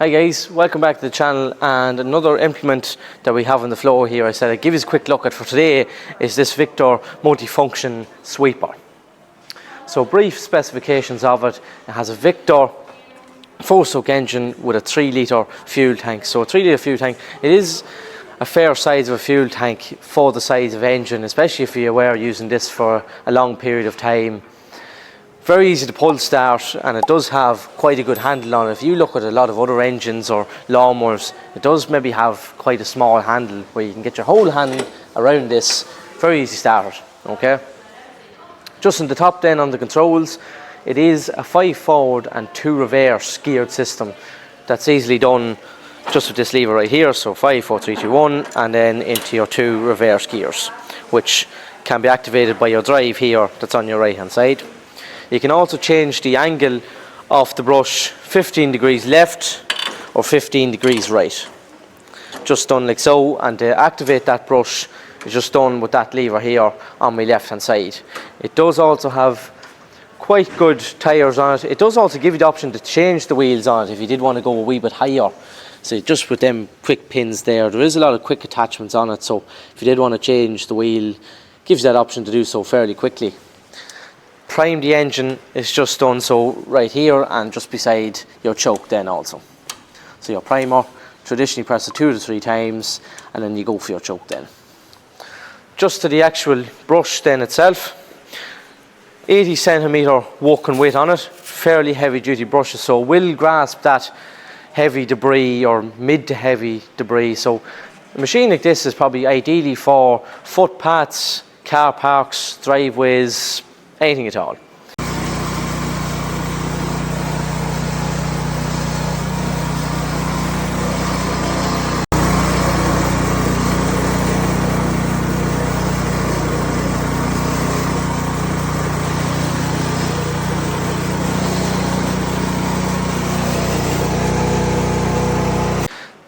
Hi guys, welcome back to the channel, and another implement that we have on the floor here. I said I'd give you a quick look at for today is this Victor multifunction sweeper. So brief specifications of it. It has a Victor 4-stroke engine with a 3-litre fuel tank. So a 3-litre fuel tank, it is a fair size of a fuel tank for the size of engine, especially if you were using this for a long period of time. Very easy to pull start, and it does have quite a good handle on it. If you look at a lot of other engines or lawnmowers, it does maybe have quite a small handle where you can get your whole hand around this. Very easy starter, okay? Just on the top then on the controls, it is a 5 forward and 2 reverse geared system. That's easily done just with this lever right here. So 5, 4, 3, 2, 1, and then into your 2 reverse gears, which can be activated by your drive here that's on your right hand side. You can also change the angle of the brush 15 degrees left or 15 degrees right. Just done like so, and to activate that brush is just done with that lever here on my left hand side. It does also have quite good tyres on it. It does also give you the option to change the wheels on it if you did want to go a wee bit higher. So just with them quick pins there is a lot of quick attachments on it, so if you did want to change the wheel, gives you that option to do so fairly quickly. Prime the engine is just done so right here and just beside your choke then also. So your primer, traditionally press it 2 to 3 times, and then you go for your choke then. Just to the actual brush then itself, 80 centimeter working weight on it, fairly heavy duty brushes, so will grasp that heavy debris or mid to heavy debris. So a machine like this is probably ideally for footpaths, car parks, driveways, anything at all.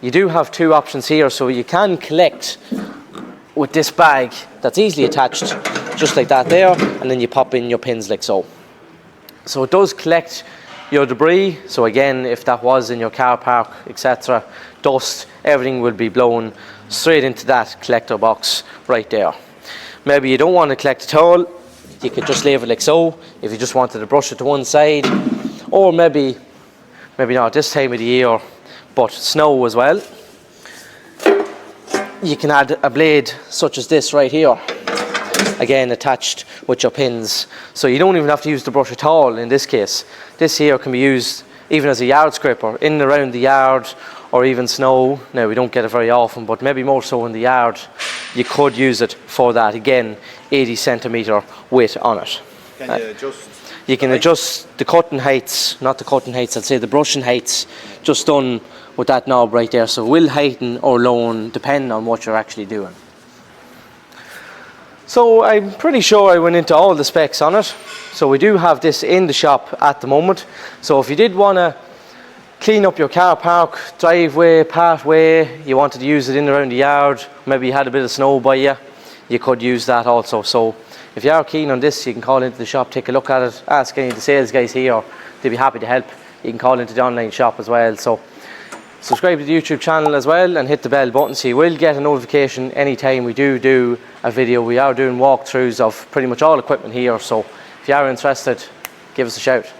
You do have 2 options here, so you can collect with this bag that's easily attached just like that there, and then you pop in your pins like so. So it does collect your debris. So again, if that was in your car park, etc., dust, everything will be blown straight into that collector box right there. Maybe you don't want to collect at all, you could just leave it like so if you just wanted to brush it to one side, or maybe not this time of the year, but snow as well. You can add a blade such as this right here, again attached with your pins, so you don't even have to use the brush at all in this case. This here can be used even as a yard scraper in and around the yard, or even snow. Now we don't get it very often, but maybe more so in the yard, you could use it for that. Again, 80 centimeter width on it. Can you adjust? You can adjust the cutting heights, not the cutting heights, I'd say the brushing heights, just done with that knob right there. So it will heighten or lower depending on what you're actually doing. So I'm pretty sure I went into all the specs on it. So we do have this in the shop at the moment. So if you did want to clean up your car park, driveway, pathway, you wanted to use it in and around the yard, maybe you had a bit of snow by you, you could use that also. So if you are keen on this, you can call into the shop, take a look at it, ask any of the sales guys here, they'll be happy to help. You can call into the online shop as well. So subscribe to the YouTube channel as well and hit the bell button so you will get a notification anytime we do a video. We are doing walkthroughs of pretty much all equipment here, so if you are interested, give us a shout.